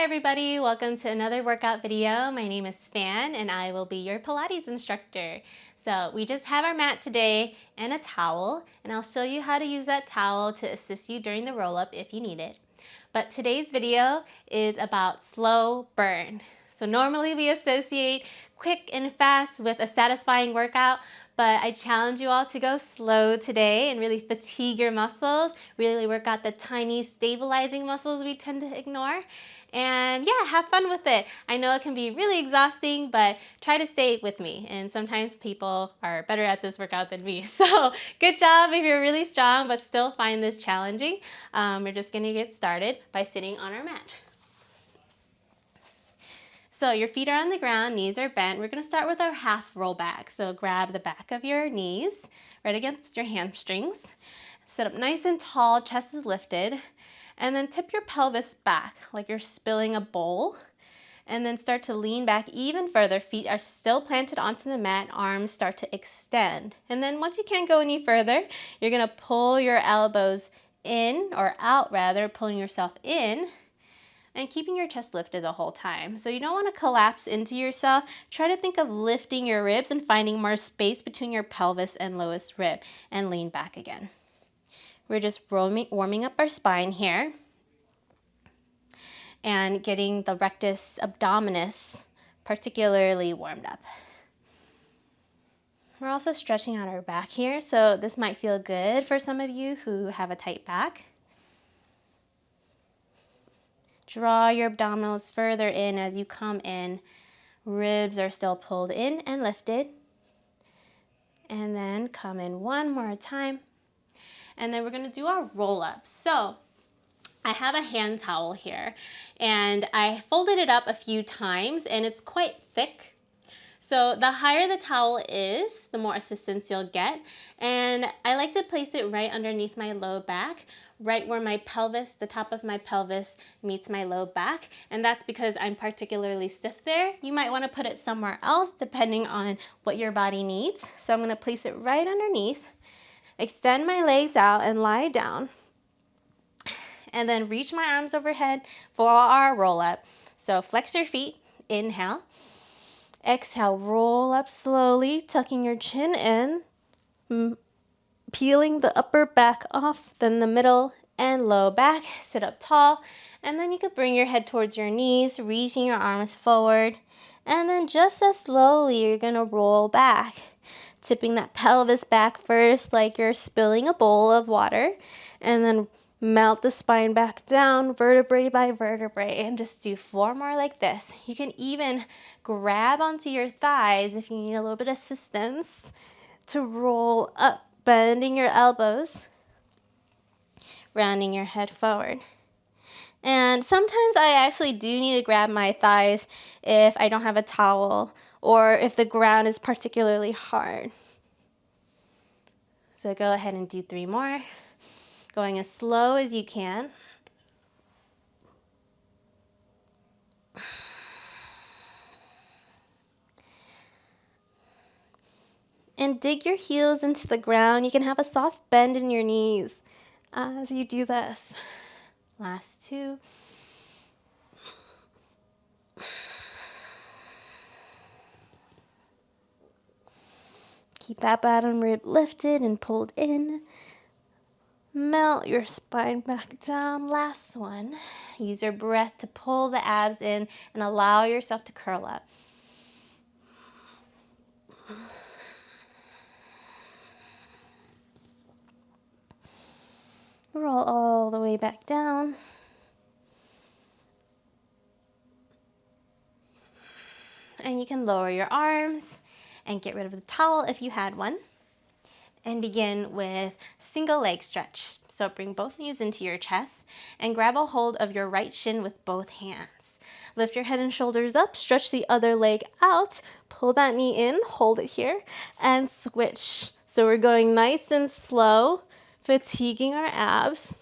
everybody, welcome to another workout video. My name is Phan and I will be your Pilates instructor. So we just have our mat today and a towel, and I'll show you how to use that towel to assist you during the roll-up if you need it. But today's video is about slow burn. So normally we associate quick and fast with a satisfying workout, but I challenge you all to go slow today and really fatigue your muscles, really work out the tiny stabilizing muscles we tend to ignore. And yeah, have fun with it. I know it can be really exhausting, but try to stay with me. And sometimes people are better at this workout than me. So good job if you're really strong, but still find this challenging. We're just gonna get started by sitting on our mat. So your feet are on the ground, knees are bent. We're gonna start with our half roll back. So grab the back of your knees right against your hamstrings. Sit up nice and tall, chest is lifted. And then tip your pelvis back like you're spilling a bowl. And then start to lean back even further. Feet are still planted onto the mat, arms start to extend. And then once you can't go any further, you're gonna pull your elbows in, or out rather, pulling yourself in, and keeping your chest lifted the whole time. So you don't want to collapse into yourself. Try to think of lifting your ribs and finding more space between your pelvis and lowest rib, and lean back again. We're just warming up our spine here and getting the rectus abdominis particularly warmed up. We're also stretching out our back here, so this might feel good for some of you who have a tight back. Draw your abdominals further in as you come in. Ribs are still pulled in and lifted. And then come in one more time. And then we're gonna do our roll-ups. So I have a hand towel here and I folded it up a few times and it's quite thick. So the higher the towel is, the more assistance you'll get. And I like to place it right underneath my low back, right where my pelvis, the top of my pelvis meets my low back. And that's because I'm particularly stiff there. You might want to put it somewhere else depending on what your body needs. So I'm going to place it right underneath. Extend my legs out and lie down. And then reach my arms overhead for our roll up. So flex your feet, inhale. Exhale, roll up slowly, tucking your chin in, peeling the upper back off, then the middle and low back. Sit up tall, and then you can bring your head towards your knees, reaching your arms forward. And then just as slowly, you're gonna roll back, tipping that pelvis back first like you're spilling a bowl of water, and then melt the spine back down, vertebrae by vertebrae, and just do 4 more like this. You can even grab onto your thighs if you need a little bit of assistance to roll up, bending your elbows, rounding your head forward. And sometimes I actually do need to grab my thighs if I don't have a towel or if the ground is particularly hard. So go ahead and do 3 more. Going as slow as you can. And dig your heels into the ground. You can have a soft bend in your knees as you do this. Last 2. Keep that bottom rib lifted and pulled in. Melt your spine back down. Last one. Use your breath to pull the abs in and allow yourself to curl up. Roll all the way back down. And you can lower your arms and get rid of the towel if you had one. And begin with single leg stretch. So bring both knees into your chest and grab a hold of your right shin with both hands. Lift your head and shoulders up, stretch the other leg out, pull that knee in, hold it here, and switch. So we're going nice and slow, fatiguing our abs.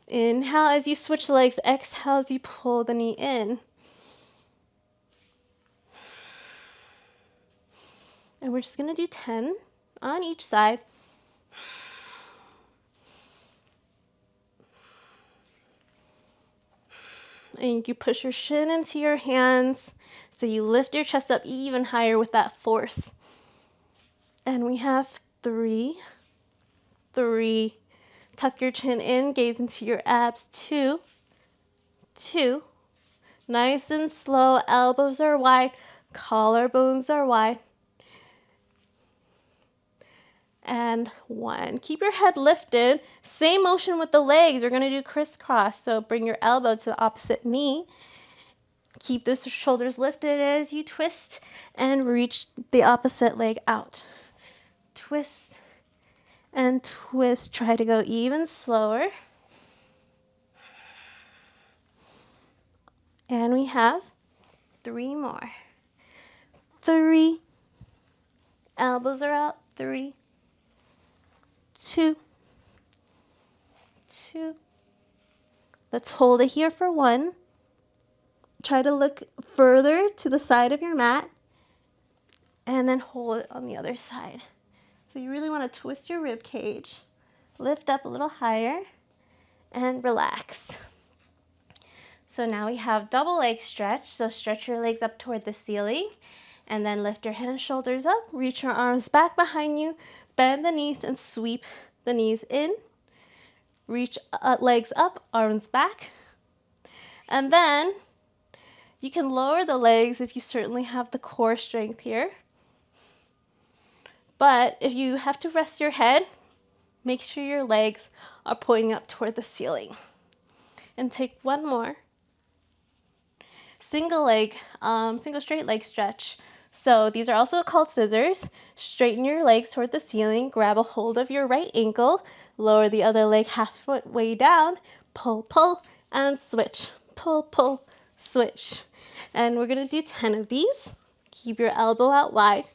Inhale as you switch legs, exhale as you pull the knee in. And we're just gonna do 10 on each side. And you push your shin into your hands. So you lift your chest up even higher with that force. And we have 3, 3. Tuck your chin in, gaze into your abs. 2, 2. Nice and slow, elbows are wide, collarbones are wide. And 1. Keep your head lifted. Same motion with the legs. We're going to do crisscross. So bring your elbow to the opposite knee. Keep the shoulders lifted as you twist and reach the opposite leg out. Twist and twist. Try to go even slower. And we have 3 more. 3. Elbows are out. 3, 2, 2. Let's hold it here for 1. Try to look further to the side of your mat. And then hold it on the other side. So you really want to twist your rib cage. Lift up a little higher and relax. So now we have double leg stretch. So stretch your legs up toward the ceiling and then lift your head and shoulders up. Reach your arms back behind you. Bend the knees and sweep the knees in. Reach legs up, arms back. And then you can lower the legs if you certainly have the core strength here. But if you have to rest your head, make sure your legs are pointing up toward the ceiling. And take 1 more. Single straight leg stretch. So these are also called scissors. Straighten your legs toward the ceiling. Grab a hold of your right ankle. Lower the other leg halfway down. Pull, pull, and switch. Pull, pull, switch. And we're going to do 10 of these. Keep your elbow out wide.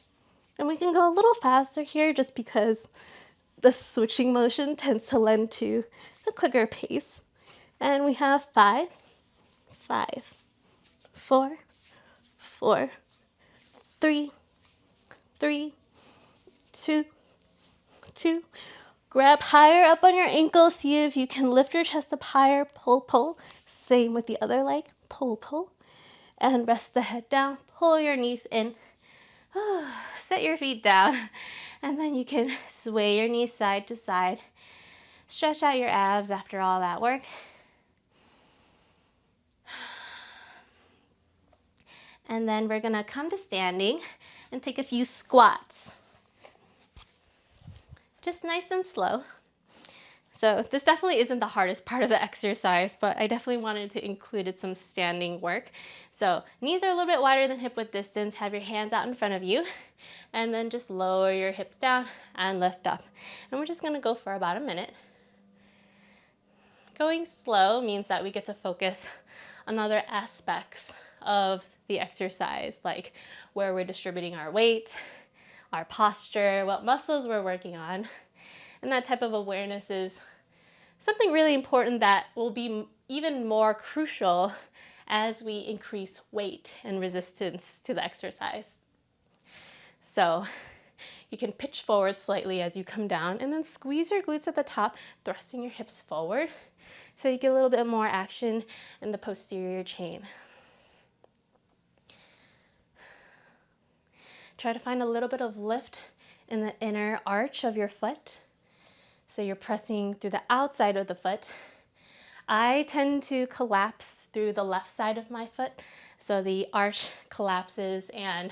And we can go a little faster here just because the switching motion tends to lend to a quicker pace. And we have 5, 5, 4, 4, 3, 3, 2, 2. Grab higher up on your ankle. See if you can lift your chest up higher. Pull, pull. Same with the other leg. Pull, pull. And rest the head down. Pull your knees in. Set your feet down. And then you can sway your knees side to side. Stretch out your abs after all that work. And then we're going to come to standing and take a few squats. Just nice and slow. So this definitely isn't the hardest part of the exercise, but I definitely wanted to include some standing work. So knees are a little bit wider than hip width distance. Have your hands out in front of you. And then just lower your hips down and lift up. And we're just going to go for about a minute. Going slow means that we get to focus on other aspects of the exercise, like where we're distributing our weight, our posture, what muscles we're working on. And that type of awareness is something really important that will be even more crucial as we increase weight and resistance to the exercise. So you can pitch forward slightly as you come down and then squeeze your glutes at the top, thrusting your hips forward so you get a little bit more action in the posterior chain. Try to find a little bit of lift in the inner arch of your foot. So you're pressing through the outside of the foot. I tend to collapse through the left side of my foot. So the arch collapses and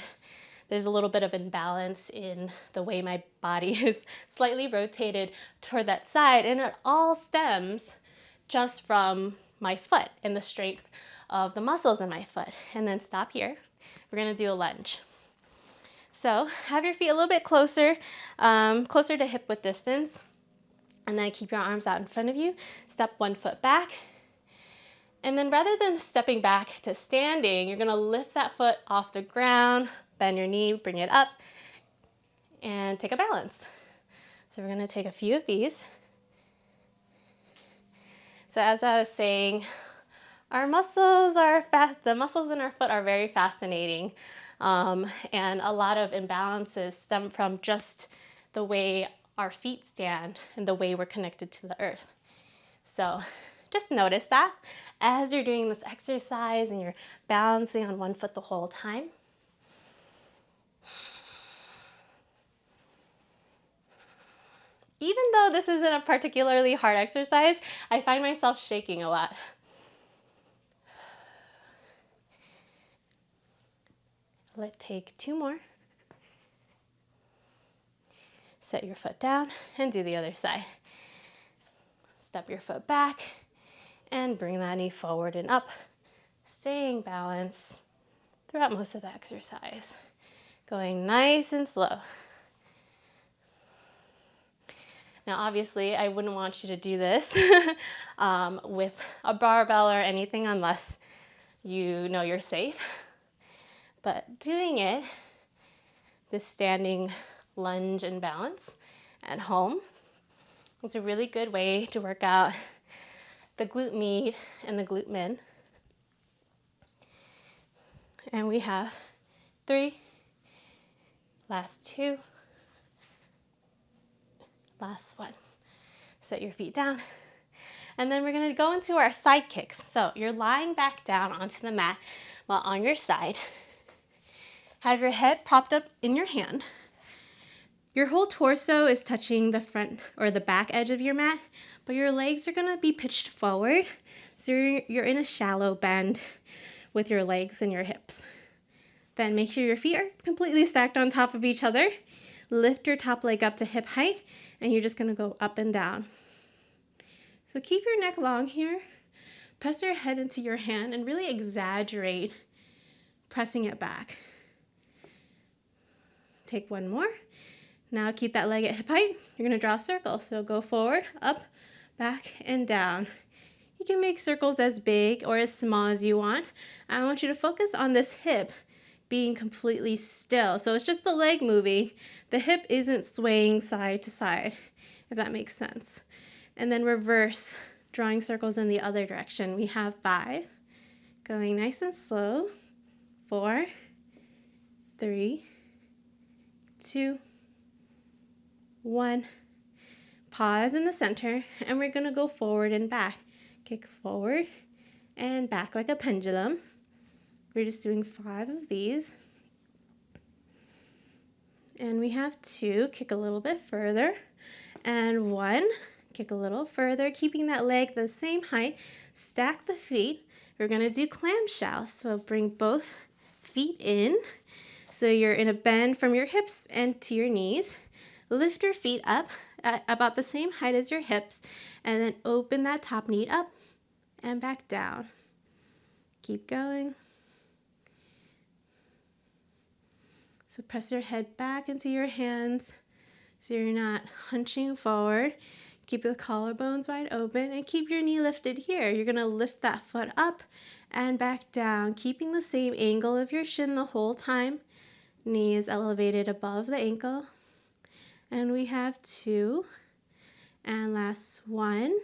there's a little bit of imbalance in the way my body is slightly rotated toward that side. And it all stems just from my foot and the strength of the muscles in my foot. And then stop here. We're going to do a lunge. So have your feet a little bit closer, closer to hip width distance. And then keep your arms out in front of you. Step 1 foot back. And then rather than stepping back to standing, you're going to lift that foot off the ground, bend your knee, bring it up, and take a balance. So we're going to take a few of these. So as I was saying, our muscles are the muscles in our foot are very fascinating. And a lot of imbalances stem from just the way our feet stand and the way we're connected to the earth. So just notice that as you're doing this exercise and you're balancing on one foot the whole time. Even though this isn't a particularly hard exercise, I find myself shaking a lot. Let's take 2 more. Set your foot down and do the other side. Step your foot back and bring that knee forward and up, staying balanced throughout most of the exercise. Going nice and slow. Now, obviously, I wouldn't want you to do this with a barbell or anything unless you know you're safe. But doing it, this standing lunge and balance at home, is a really good way to work out the glute med and the glute mid. And we have 3, last 2, last 1. Set your feet down. And then we're going to go into our side kicks. So you're lying back down onto the mat while on your side. Have your head propped up in your hand. Your whole torso is touching the front or the back edge of your mat, but your legs are going to be pitched forward. So you're in a shallow bend with your legs and your hips. Then make sure your feet are completely stacked on top of each other. Lift your top leg up to hip height, and you're just going to go up and down. So keep your neck long here. Press your head into your hand and really exaggerate pressing it back. Take 1 more. Now keep that leg at hip height. You're going to draw a circle. So go forward, up, back, and down. You can make circles as big or as small as you want. I want you to focus on this hip being completely still. So it's just the leg moving. The hip isn't swaying side to side, if that makes sense. And then reverse, drawing circles in the other direction. We have 5, going nice and slow. 4, 3, 2, 1. Pause in the center, and we're going to go forward and back. Kick forward and back like a pendulum. We're just doing 5 of these. And we have 2. Kick a little bit further. And 1. Kick a little further, keeping that leg the same height. Stack the feet. We're going to do clamshell. So bring both feet in. So you're in a bend from your hips and to your knees. Lift your feet up at about the same height as your hips, and then open that top knee up and back down. Keep going. So press your head back into your hands so you're not hunching forward. Keep the collarbones wide open and keep your knee lifted here. You're going to lift that foot up and back down, keeping the same angle of your shin the whole time. Knee is elevated above the ankle. And we have 2. And last 1.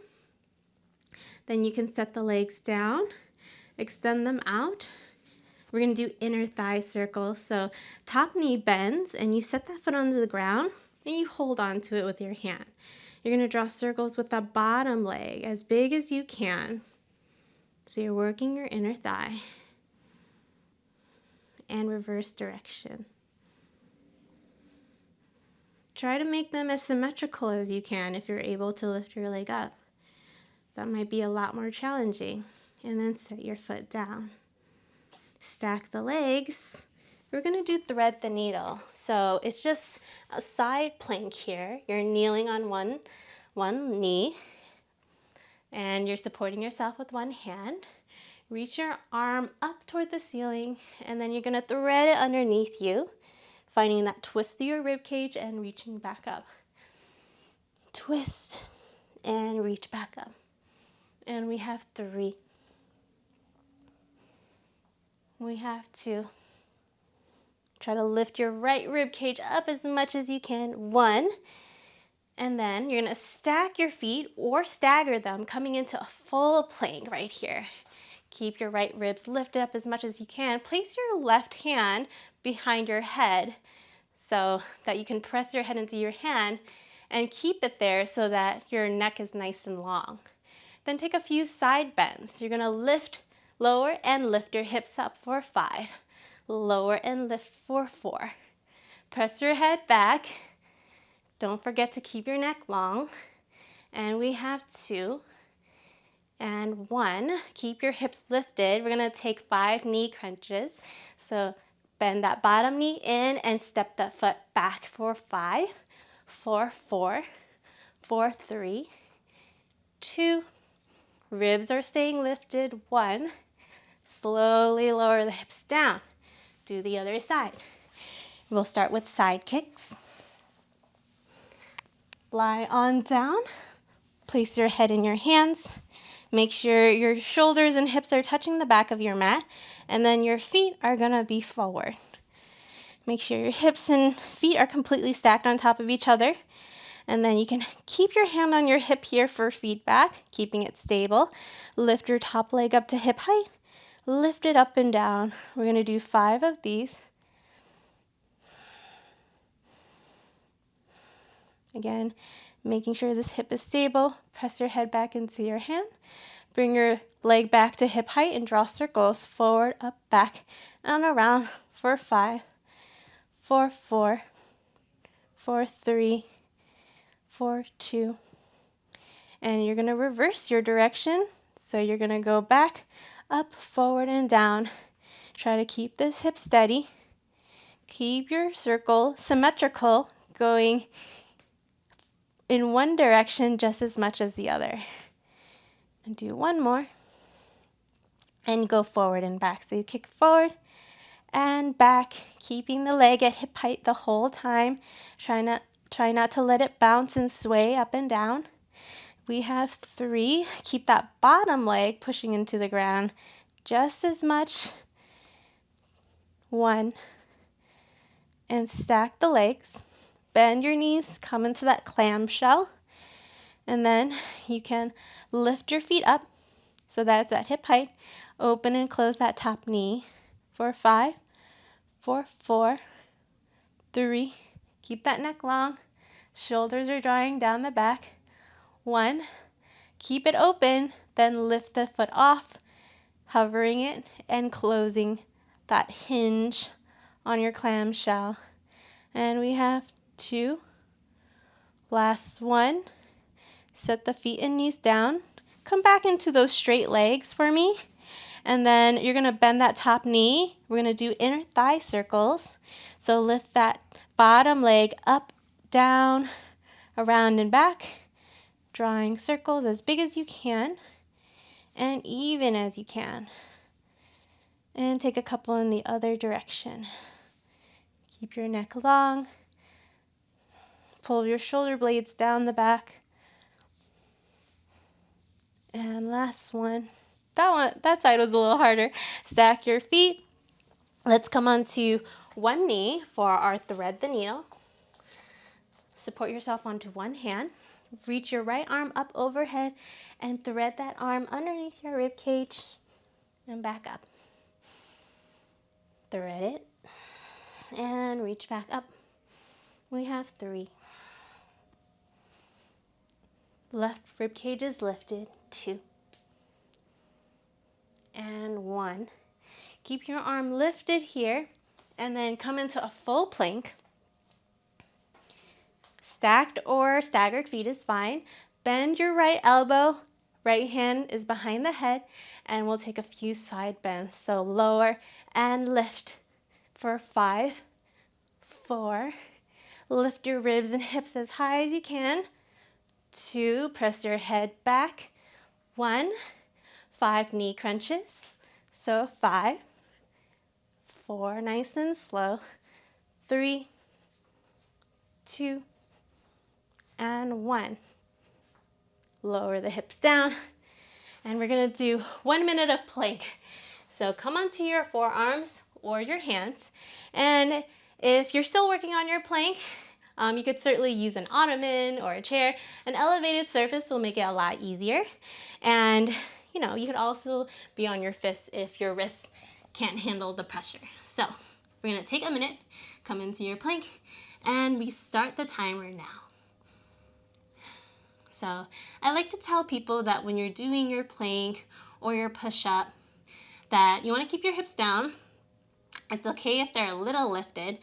Then you can set the legs down, extend them out. We're going to do inner thigh circles. So top knee bends, and you set that foot onto the ground, and you hold on to it with your hand. You're going to draw circles with the bottom leg as big as you can. So you're working your inner thigh. And reverse direction. Try to make them as symmetrical as you can if you're able to lift your leg up. That might be a lot more challenging. And then set your foot down. Stack the legs. We're going to do thread the needle. So it's just a side plank here. You're kneeling on one knee, and you're supporting yourself with one hand. Reach your arm up toward the ceiling, and then you're going to thread it underneath you, finding that twist through your rib cage and reaching back up. Twist and reach back up. And we have 3. We have 2. Try to lift your right rib cage up as much as you can. 1. And then you're going to stack your feet or stagger them, coming into a full plank right here. Keep your right ribs lifted up as much as you can. Place your left hand behind your head so that you can press your head into your hand and keep it there so that your neck is nice and long. Then take a few side bends. You're gonna lift, lower, and lift your hips up for 5. Lower and lift for 4. Press your head back. Don't forget to keep your neck long. And we have 2 and 1. Keep your hips lifted. We're gonna take 5 knee crunches. So bend that bottom knee in and step that foot back for 5, 4, 4, 4, 3, 2. Ribs are staying lifted. 1. Slowly lower the hips down. Do the other side. We'll start with side kicks. Lie on down. Place your head in your hands. Make sure your shoulders and hips are touching the back of your mat, and then your feet are gonna be forward. Make sure your hips and feet are completely stacked on top of each other, and then you can keep your hand on your hip here for feedback, keeping it stable. Lift your top leg up to hip height. Lift it up and down. We're gonna do 5 of these. Again, making sure this hip is stable. Press your head back into your hand. Bring your leg back to hip height and draw circles forward, up, back, and around for 5, 4, 4, 4, 3, 4, 2. And you're going to reverse your direction. So you're going to go back, up, forward, and down. Try to keep this hip steady. Keep your circle symmetrical, going in one direction just as much as the other. And do 1 more. And go forward and back. So you kick forward and back, keeping the leg at hip height the whole time. Try not to let it bounce and sway up and down. We have 3. Keep that bottom leg pushing into the ground just as much. 1. And stack the legs. Bend your knees, come into that clamshell. And then you can lift your feet up so that's at hip height. Open and close that top knee for 5, 4, 4, 3. Keep that neck long. Shoulders are drawing down the back. 1. Keep it open, then lift the foot off, hovering it and closing that hinge on your clamshell. And we have 2. Last 1. Set the feet and knees down. Come back into those straight legs for me. And then you're going to bend that top knee. We're going to do inner thigh circles. So lift that bottom leg up, down, around and back. Drawing circles as big as you can and even as you can. And take a couple in the other direction. Keep your neck long. Pull your shoulder blades down the back. And last one. That side was a little harder. Stack your feet. Let's come onto one knee for our thread the needle. Support yourself onto one hand. Reach your right arm up overhead and thread that arm underneath your rib cage and back up. Thread it and reach back up. We have 3. Left rib cage is lifted. 2. And 1. Keep your arm lifted here and then come into a full plank. Stacked or staggered feet is fine. Bend your right elbow. Right hand is behind the head and we'll take a few side bends. So lower and lift for 5, 4. Lift your ribs and hips as high as you can. 2. Press your head back. 1. 5 knee crunches. So 5, 4, nice and slow. 3, 2, and 1. Lower the hips down. And we're going to do 1 minute of plank. So come onto your forearms or your hands. And if you're still working on your plank, you could certainly use an ottoman or a chair. An elevated surface will make it a lot easier. And you could also be on your fists if your wrists can't handle the pressure. So we're going to take a minute, come into your plank, and we start the timer now. So I like to tell people that when you're doing your plank or your push-up, that you want to keep your hips down. It's okay if they're a little lifted,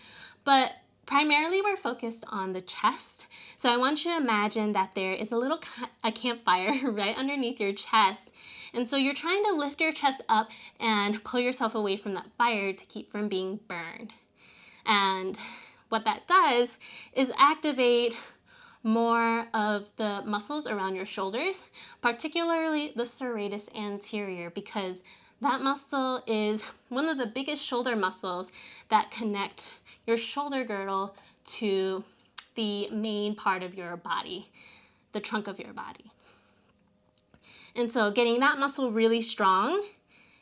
but primarily we're focused on the chest. So I want you to imagine that there is a campfire right underneath your chest. And so you're trying to lift your chest up and pull yourself away from that fire to keep from being burned. And what that does is activate more of the muscles around your shoulders, particularly the serratus anterior, because that muscle is one of the biggest shoulder muscles that connect your shoulder girdle to the main part of your body, the trunk of your body. And so getting that muscle really strong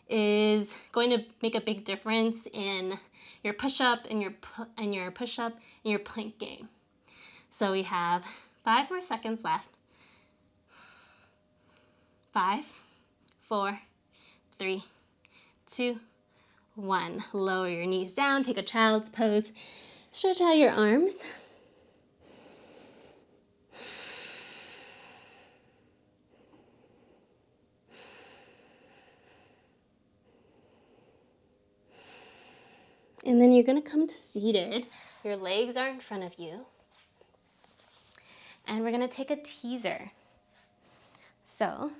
is going to make a big difference in your push-up and your push-up and your plank game. So we have 5 more seconds left. 5, 4, 3, 2, 1. Lower your knees down, take a child's pose. Stretch out your arms. And then you're going to come to seated. Your legs are in front of you. And we're going to take a teaser. So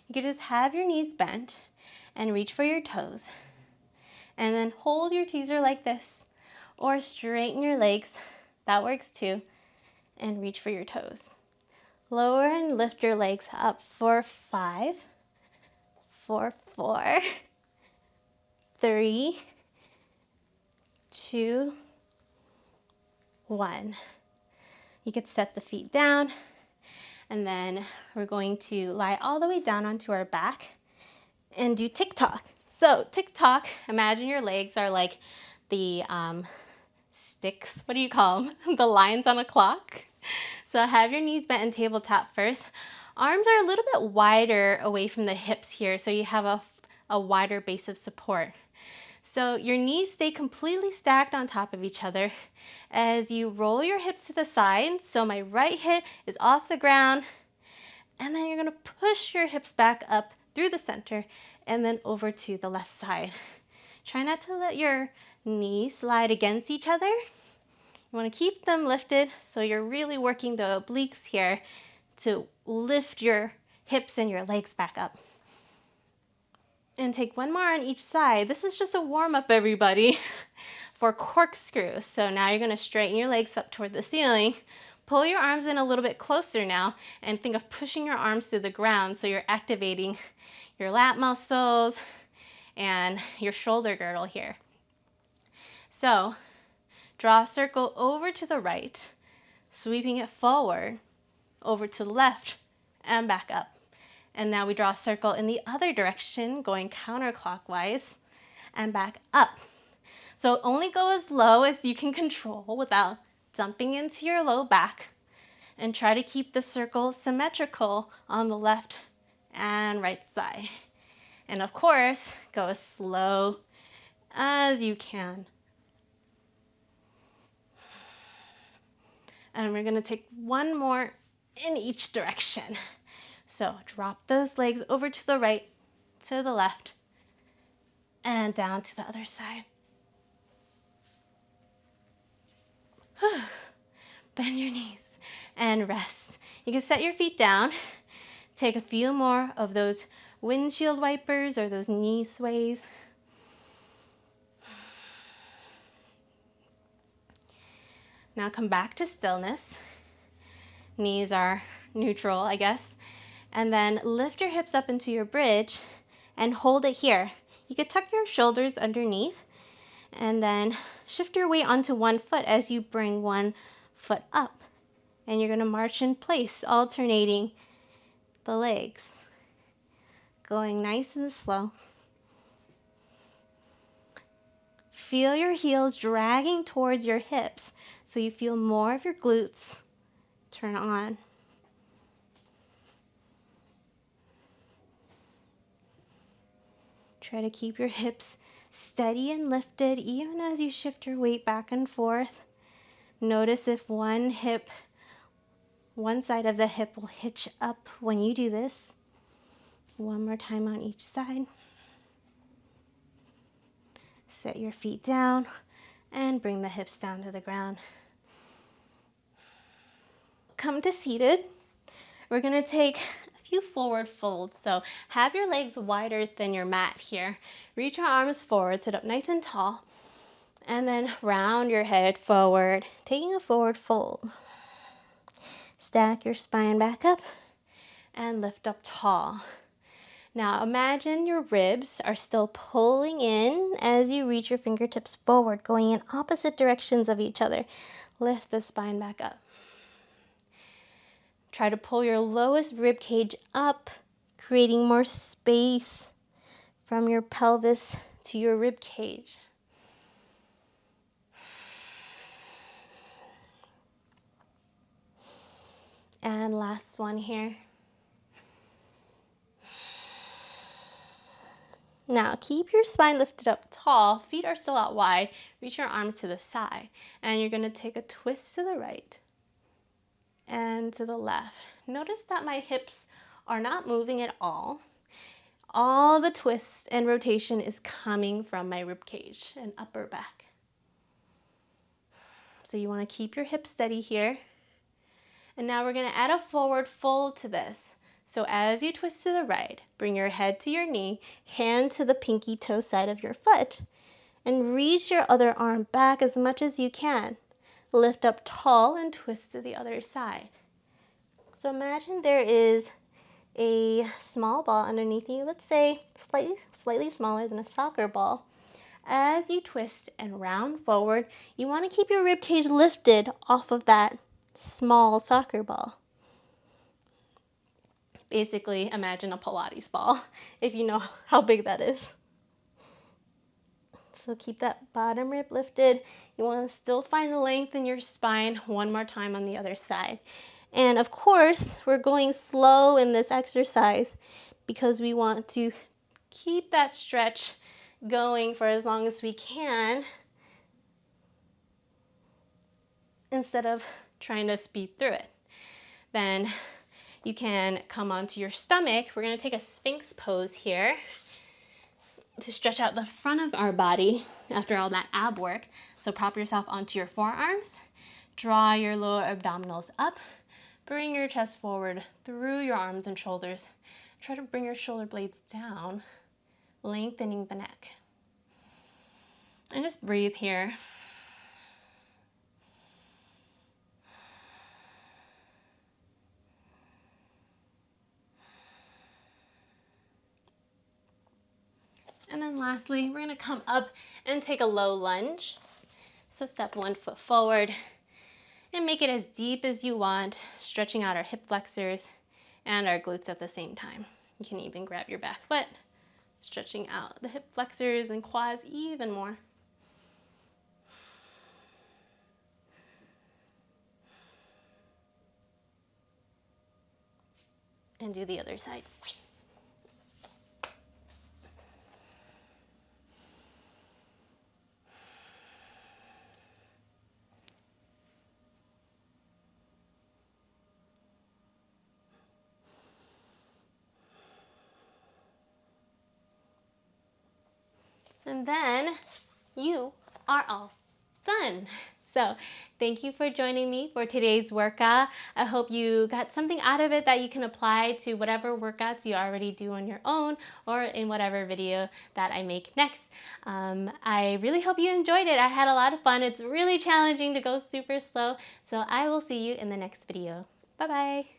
you could just have your knees bent and reach for your toes. And then hold your teaser like this, or straighten your legs. That works too. And reach for your toes. Lower and lift your legs up for 5, 4, 3, 2, 1. You could set the feet down, and then we're going to lie all the way down onto our back and do tick-tock. So tick-tock, imagine your legs are like the sticks, what do you call them? The lines on a clock. So have your knees bent and tabletop first. Arms are a little bit wider away from the hips here, so you have a wider base of support. So your knees stay completely stacked on top of each other as you roll your hips to the side. So my right hip is off the ground, and then you're going to push your hips back up through the center and then over to the left side. Try not to let your knees slide against each other. You want to keep them lifted, so you're really working the obliques here to lift your hips and your legs back up. And take one more on each side. This is just a warm-up, everybody, for corkscrew. So now you're going to straighten your legs up toward the ceiling. Pull your arms in a little bit closer now, and think of pushing your arms to the ground, so you're activating your lat muscles and your shoulder girdle here. So draw a circle over to the right, sweeping it forward, over to the left, and back up. And now we draw a circle in the other direction, going counterclockwise and back up. So only go as low as you can control without dumping into your low back, and try to keep the circle symmetrical on the left and right side. And of course, go as slow as you can. And we're going to take one more in each direction. So drop those legs over to the right, to the left, and down to the other side. Bend your knees and rest. You can set your feet down. Take a few more of those windshield wipers or those knee sways. Now come back to stillness. Knees are neutral, I guess. And then lift your hips up into your bridge and hold it here. You could tuck your shoulders underneath and then shift your weight onto one foot as you bring one foot up. And you're going to march in place, alternating the legs, going nice and slow. Feel your heels dragging towards your hips so you feel more of your glutes turn on. Try to keep your hips steady and lifted even as you shift your weight back and forth. Notice if one hip One side of the hip will hitch up when you do this. One more time on each side. Set your feet down and bring the hips down to the ground. Come to seated. We're gonna take a few forward folds. So have your legs wider than your mat here. Reach your arms forward, sit up nice and tall, and then round your head forward, taking a forward fold. Stack your spine back up and lift up tall. Now imagine your ribs are still pulling in as you reach your fingertips forward, going in opposite directions of each other. Lift the spine back up. Try to pull your lowest rib cage up, creating more space from your pelvis to your rib cage. And last one here. Now keep your spine lifted up tall, feet are still out wide, reach your arms to the side, and you're gonna take a twist to the right and to the left. Notice that my hips are not moving at all. All the twist and rotation is coming from my rib cage and upper back. So you wanna keep your hips steady here. And now we're gonna add a forward fold to this. So as you twist to the right, bring your head to your knee, hand to the pinky toe side of your foot, and reach your other arm back as much as you can. Lift up tall and twist to the other side. So imagine there is a small ball underneath you, let's say slightly smaller than a soccer ball. As you twist and round forward, you want to keep your rib cage lifted off of that small soccer ball. Basically, imagine a Pilates ball, if you know how big that is. So keep that bottom rib lifted. You want to still find the length in your spine. One more time on the other side. And of course, we're going slow in this exercise because we want to keep that stretch going for as long as we can instead of trying to speed through it. Then you can come onto your stomach. We're going to take a Sphinx pose here to stretch out the front of our body after all that ab work. So prop yourself onto your forearms, draw your lower abdominals up, bring your chest forward through your arms and shoulders. Try to bring your shoulder blades down, lengthening the neck. And just breathe here. And then lastly, we're gonna come up and take a low lunge. So step 1 foot forward and make it as deep as you want, stretching out our hip flexors and our glutes at the same time. You can even grab your back foot, stretching out the hip flexors and quads even more. And do the other side. And then you are all done. So thank you for joining me for today's workout. I hope you got something out of it that you can apply to whatever workouts you already do on your own or in whatever video that I make next. I really hope you enjoyed it. I had a lot of fun. It's really challenging to go super slow. So I will see you in the next video. Bye-bye.